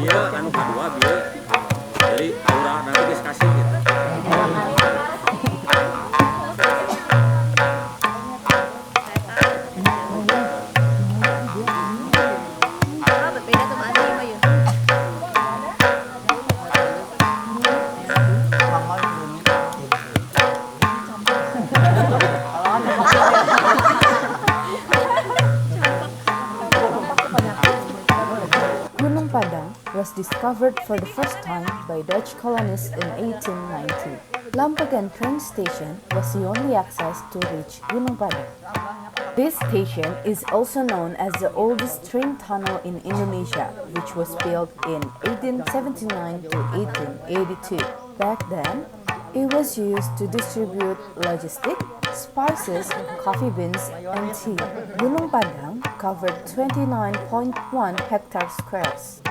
Iya, anu kedua bieu. Jadi aura nanti geus kasih gitu. Berbeda tuh Mas Ima yun. Gunung Padang was discovered for the first time by Dutch colonists in 1890. Lampegan train station was the only access to reach Gunung Padang. This station is also known as the oldest train tunnel in Indonesia, which was built in 1879 to 1882. Back then, it was used to distribute logistics, spices, coffee beans, and tea. Gunung Padang covered 29.1 hectare squares.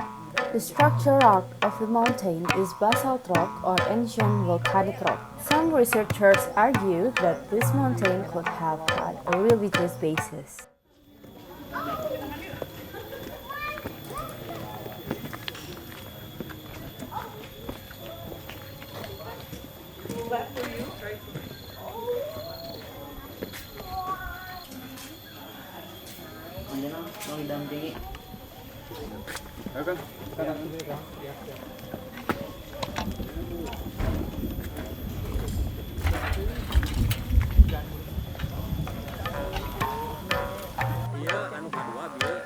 The structural rock of the mountain is basalt rock or ancient volcanic rock. Some researchers argue that this mountain could have had a religious basis. Iya, anu kedua bieu.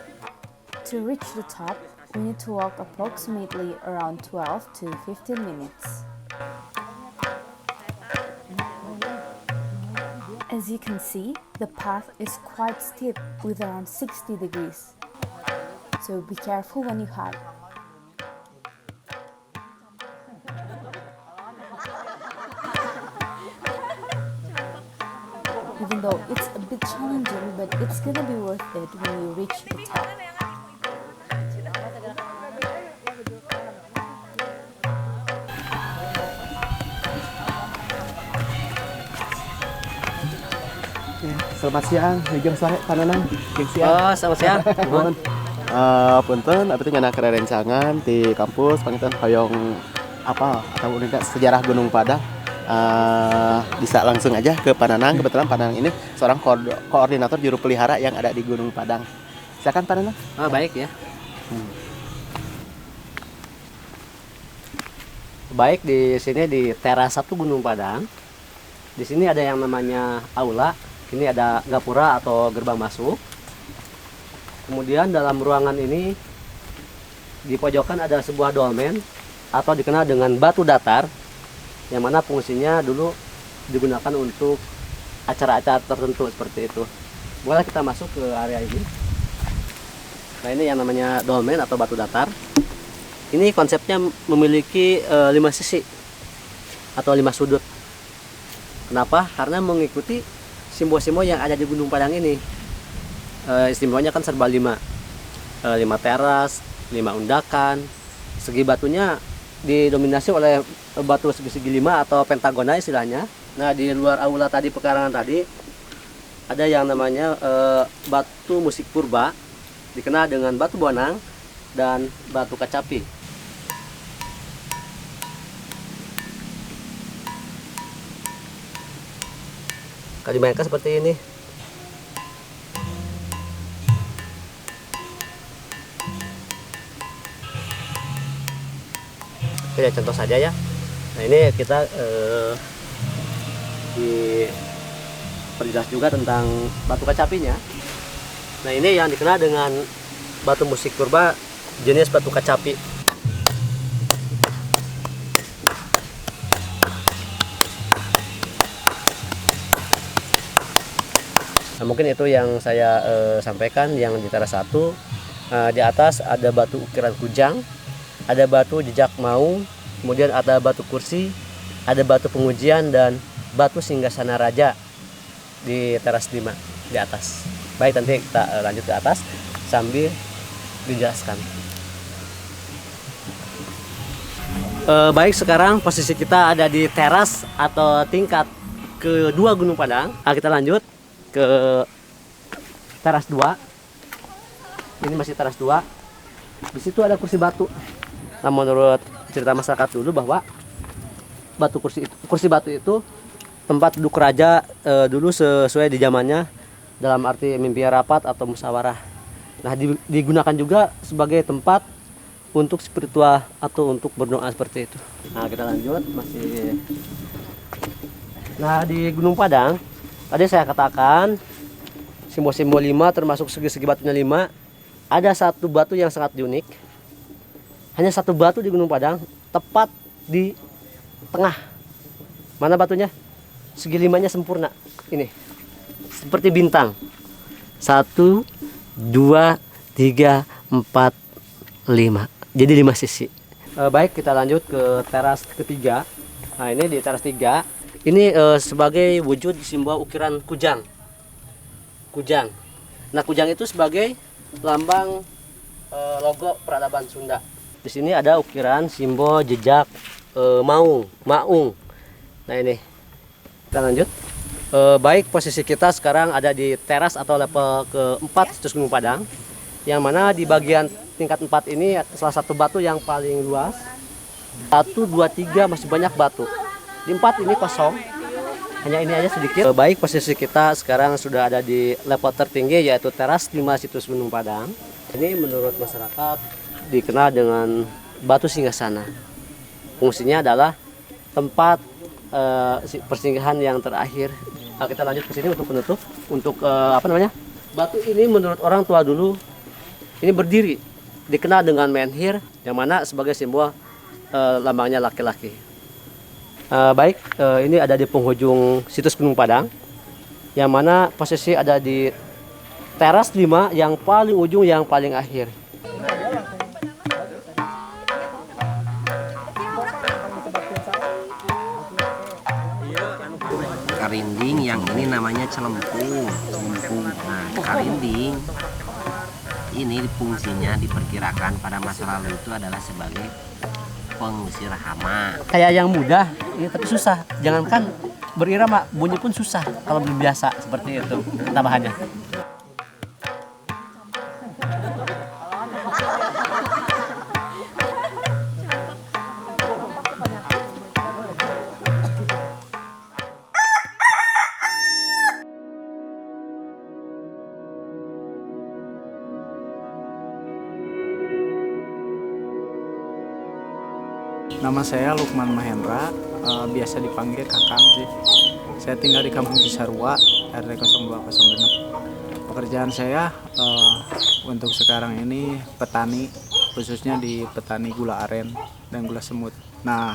To reach the top, we need to walk approximately around 12 to 15 minutes. As you can see, the path is quite steep with around 60 degrees. So be careful when you hike. Even though it's a bit challenging, but it's gonna be worth it when you reach the top. Selamat siang, jeung sore pananan. Siang. Oh, selamat siang. Punten. Punten, abdi teh nyana kerencangan di kampus pangitan hoyong apa atau unit sejarah Gunung Padang. Bisa langsung aja ke Pananang. Kebetulan Pananang ini seorang koordinator juru pelihara yang ada di Gunung Padang. Silakan Pananang. Oh, baik ya. Baik, di sini di teras 1 Gunung Padang. Di sini ada yang namanya aula. Ini ada gapura atau gerbang masuk. Kemudian dalam ruangan ini di pojokan ada sebuah dolmen atau dikenal dengan batu datar, yang mana fungsinya dulu digunakan untuk acara-acara tertentu seperti itu. Boleh kita masuk ke area ini. Nah, ini yang namanya dolmen atau batu datar. Ini konsepnya memiliki 5 sisi atau 5 sudut. Kenapa? Karena mengikuti simbol-simbol yang ada di Gunung Padang ini. Istimewanya kan serba 5. 5 teras, 5 undakan. Segi batunya didominasi oleh batu segi-segi 5 atau pentagonal istilahnya. Nah, di luar aula tadi, pekarangan tadi, ada yang namanya batu musik purba, dikenal dengan batu bonang dan batu kacapi. Kalau dimainkan seperti ini. Oke, contoh saja ya. Nah, ini kita diperjelas juga tentang batu kacapinya. Nah, ini yang dikenal dengan batu musik purba jenis batu kacapi. Nah, mungkin itu yang saya sampaikan yang di teras 1. Di atas ada batu ukiran kujang, ada batu jejak maung, kemudian ada batu kursi, ada batu pengujian, dan batu singgasana raja di teras 5 di atas. Baik, nanti kita lanjut ke atas sambil dijelaskan. Baik, sekarang posisi kita ada di teras atau tingkat kedua Gunung Padang. Kita lanjut ke teras 2. Ini masih teras 2. Di situ ada kursi batu. Nah, menurut cerita masyarakat dulu bahwa kursi batu itu tempat duduk raja dulu sesuai di zamannya, dalam arti mimpi rapat atau musyawarah. Nah, digunakan juga sebagai tempat untuk spiritual atau untuk berdoa seperti itu. Nah, kita lanjut masih. Nah, di Gunung Padang tadi saya katakan simbol-simbol 5 termasuk segi-segi batunya 5. Ada satu batu yang sangat unik. Hanya satu batu di Gunung Padang tepat di tengah. Mana batunya? Segi 5-nya sempurna. Ini seperti bintang. 1, 2, 3, 4, 5. Jadi 5 sisi. Baik, kita lanjut ke teras ketiga. Nah, ini di teras 3. Ini sebagai wujud simbol ukiran kujang. Kujang. Nah, kujang itu sebagai lambang logo peradaban Sunda. Di sini ada ukiran simbol jejak maung. Nah, ini. Kita lanjut. Baik, posisi kita sekarang ada di teras atau level ke-4 situs Gunung Padang. Yang mana di bagian tingkat 4 ini salah satu batu yang paling luas. 1, 2, 3 masih banyak batu. Di 4 ini kosong. Hanya ini aja sedikit. Baik, posisi kita sekarang sudah ada di level tertinggi yaitu teras 5 situs Gunung Padang. Ini menurut masyarakat dikenal dengan batu singgasana. Fungsinya adalah tempat persinggahan yang terakhir. Nah, kita lanjut ke sini untuk penutup. Untuk batu ini menurut orang tua dulu ini berdiri, dikenal dengan menhir, yang mana sebagai simbol lambangnya laki-laki. Baik, ini ada di penghujung situs Gunung Padang, yang mana posisi ada di teras 5 yang paling ujung, yang paling akhir. Karinding yang ini namanya celempung. Nah, karinding ini fungsinya diperkirakan pada masa lalu itu adalah sebagai pengusir hama. Kayak yang mudah, ini tapi susah. Jangankan berirama, bunyi pun susah kalau belum biasa seperti itu tambahannya. Nama saya Lukman Mahendra, biasa dipanggil Kakang sih. Saya tinggal di Kampung Cisarua, RT 0206. Pekerjaan saya untuk sekarang ini petani, khususnya di petani gula aren dan gula semut. Nah,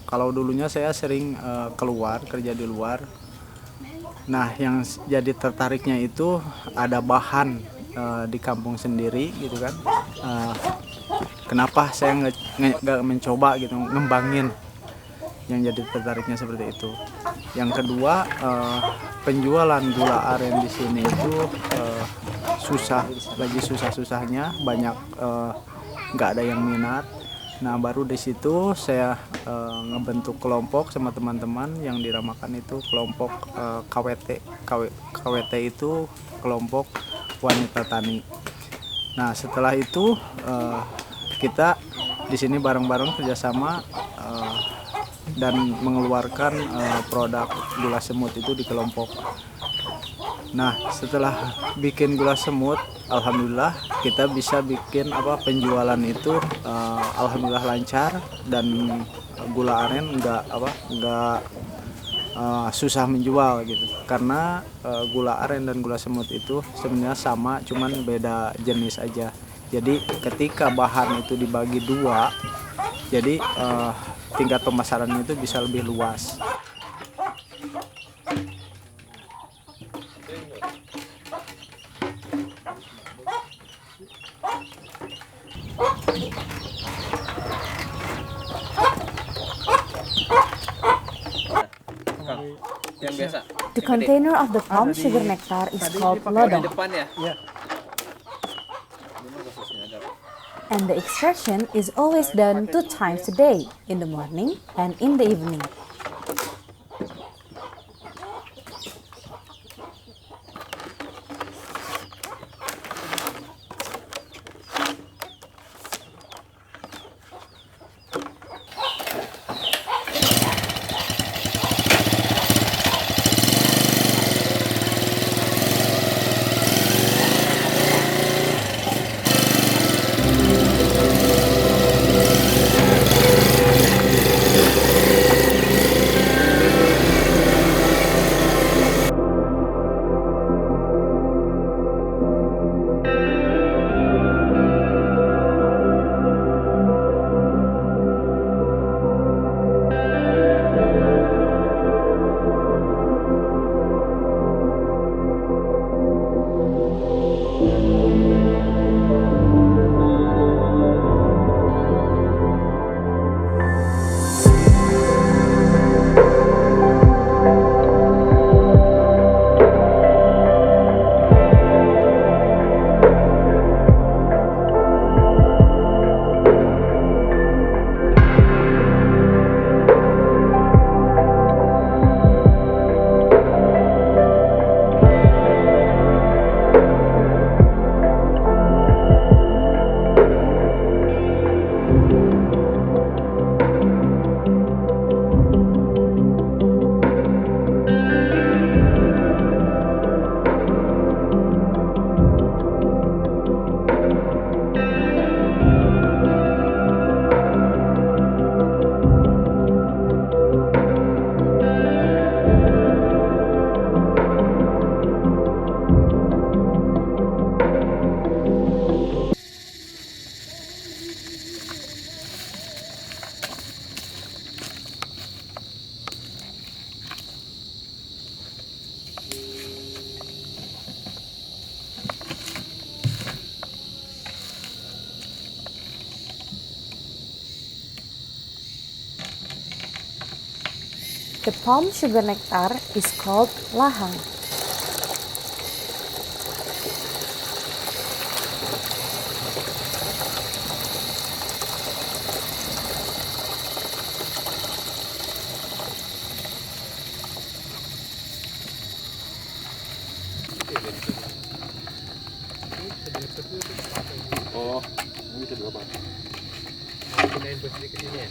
kalau dulunya saya sering keluar, kerja di luar. Nah, yang jadi tertariknya itu ada bahan di kampung sendiri gitu kan. Kenapa saya nggak mencoba gitu ngembangin, yang jadi tertariknya seperti itu. Yang kedua, penjualan gula aren di sini itu susah, lagi susah-susahnya, banyak nggak ada yang minat. Nah, baru di situ saya ngebentuk kelompok sama teman-teman yang diramakan itu kelompok KWT. KWT itu kelompok wanita tani. Nah, setelah itu kita di sini bareng-bareng kerjasama dan mengeluarkan produk gula semut itu di kelompok. Nah, setelah bikin gula semut, alhamdulillah kita bisa bikin penjualan itu alhamdulillah lancar, dan gula aren nggak susah menjual gitu. Karena gula aren dan gula semut itu sebenarnya sama, cuman beda jenis aja. Jadi ketika bahan itu dibagi 2, jadi tingkat pemasarannya itu bisa lebih luas. The container of the palm sugar nectar is called lodong, and the extraction is always done 2 times a day, in the morning and in the evening. The palm sugar nectar is called lahang. Oh, ini kedua Pak. Pindahin posisi ke sini ya.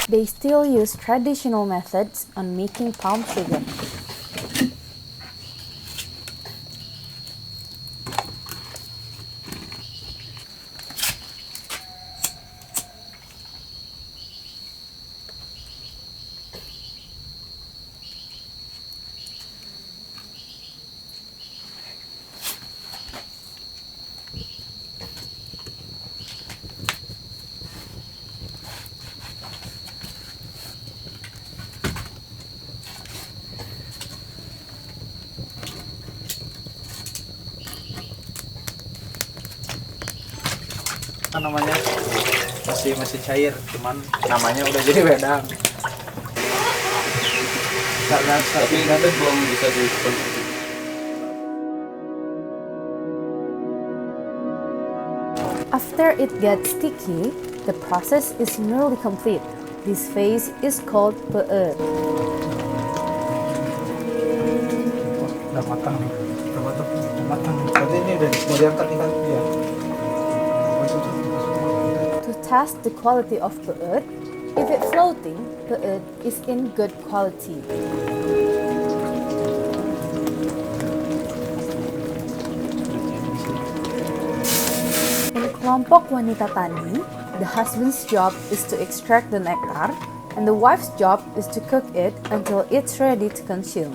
They still use traditional methods on making palm sugar. Kan namanya masih cair, cuman namanya udah jadi wedang. Tapi nanti belum bisa dikonsumsi. After it gets sticky, the process is nearly complete. This phase is called peut. Udah matang nih. Udah matang. Berarti ini udah mau diangkat nih kan? Iya. To test the quality of peut, if it's floating, peut is in good quality. In kelompok wanita tani, the husband's job is to extract the nectar, and the wife's job is to cook it until it's ready to consume.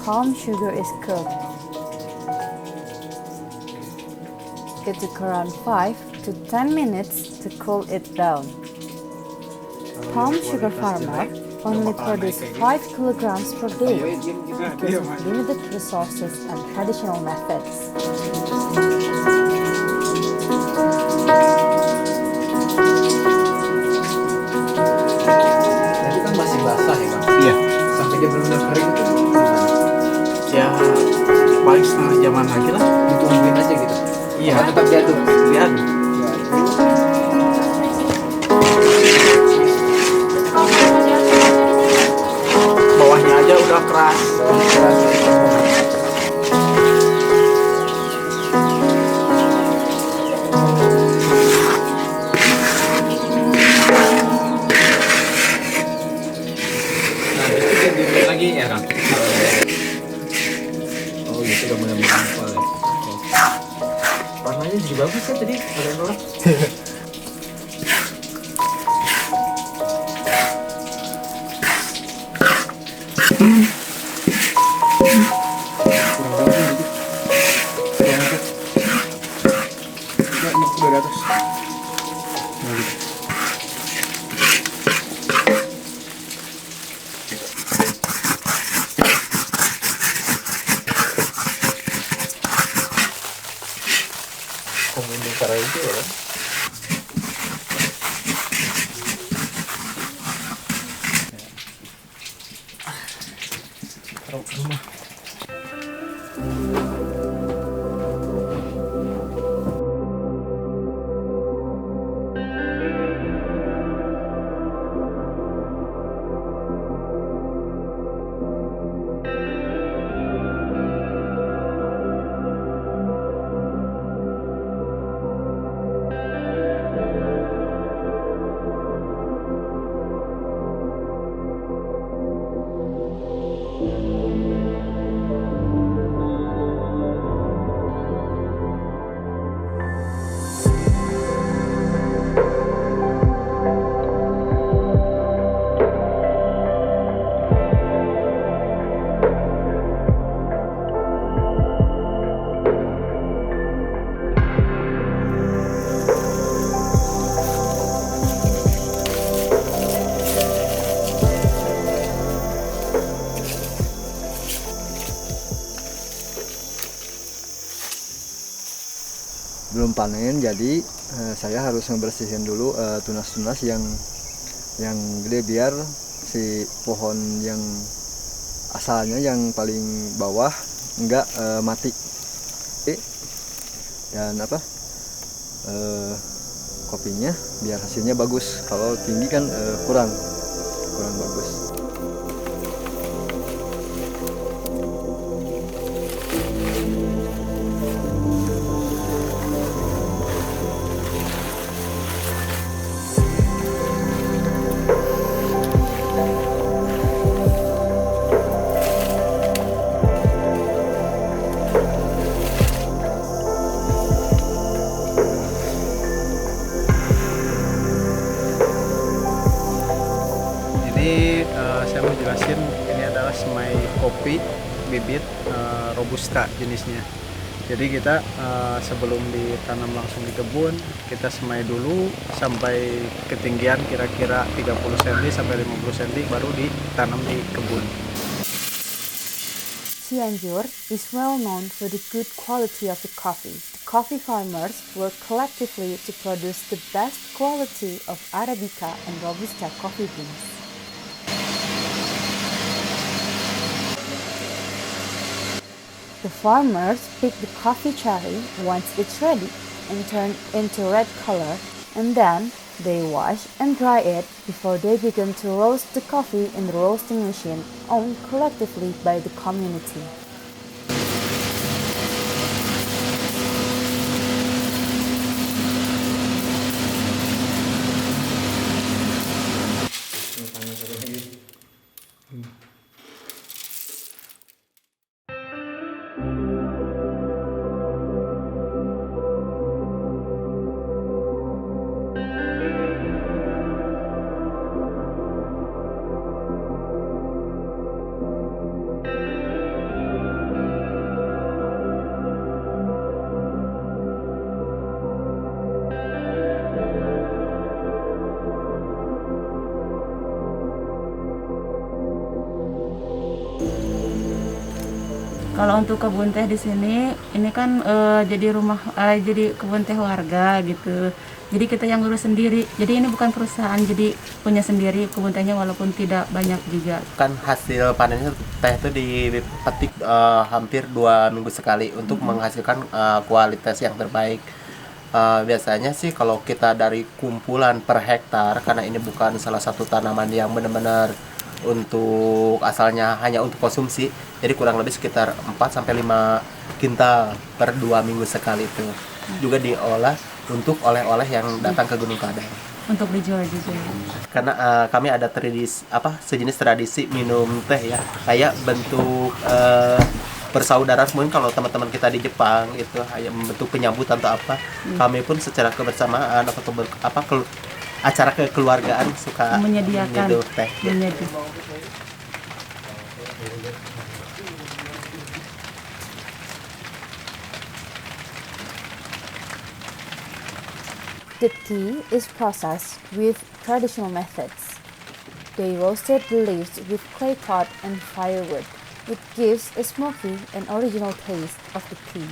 Palm sugar is cooked. It took around 5 to 10 minutes to cool it down. Palm sugar farmer only produce 5 kilograms per day because of limited resources and traditional methods. Jadi kan masih basah ya Bang? Iya. Sampai dia benar-benar kering itu gimana? Ya paling setengah jaman lagi lah. Ditungguin aja gitu. Iya. Apa tetap diaduk? Diaduk. Bawahnya aja udah keras. Lagi ya kan? Oh gitu udah mulai mengumpul ya. Warnanya jadi bagus ya tadi ada orang. Komuni cara itu ya kan? Taruh ke rumah. belum panen, jadi saya harus ngebersihin dulu tunas-tunas yang gede biar si pohon yang asalnya yang paling bawah enggak mati. Dan kopinya biar hasilnya bagus. Kalau tinggi kan kurang bagus. Saya mau jelasin, ini adalah semai kopi bibit robusta jenisnya. Jadi kita sebelum ditanam langsung di kebun, kita semai dulu sampai ketinggian kira-kira 30 cm sampai 50 cm baru ditanam di kebun. Cianjur is well known for the good quality of the coffee. The coffee farmers work collectively to produce the best quality of Arabica and Robusta coffee beans. The farmers pick the coffee cherry once it's ready and turn into red color, and then they wash and dry it before they begin to roast the coffee in the roasting machine owned collectively by the community. Kalau untuk kebun teh di sini, ini kan jadi kebun teh warga gitu. Jadi kita yang ngurus sendiri. Jadi ini bukan perusahaan, jadi punya sendiri kebun tehnya walaupun tidak banyak juga. Kan hasil panennya teh itu dipetik hampir 2 minggu sekali untuk menghasilkan kualitas yang terbaik. Biasanya sih kalau kita dari kumpulan per hektar, karena ini bukan salah satu tanaman yang benar-benar untuk asalnya hanya untuk konsumsi, jadi kurang lebih sekitar 4-5 kintal per 2 minggu sekali itu. Juga diolah untuk oleh-oleh yang datang ke Gunung Padang. Untuk dijual juga. Karena kami ada sejenis tradisi minum teh ya, kayak bentuk persaudaraan. Mungkin kalau teman-teman kita di Jepang itu kayak bentuk penyambutan atau apa, kami pun secara kebersamaan atau acara kekeluargaan suka menyediakan minum teh. The tea is processed with traditional methods. They roasted the leaves with clay pot and firewood. It gives a smoky and original taste of the tea.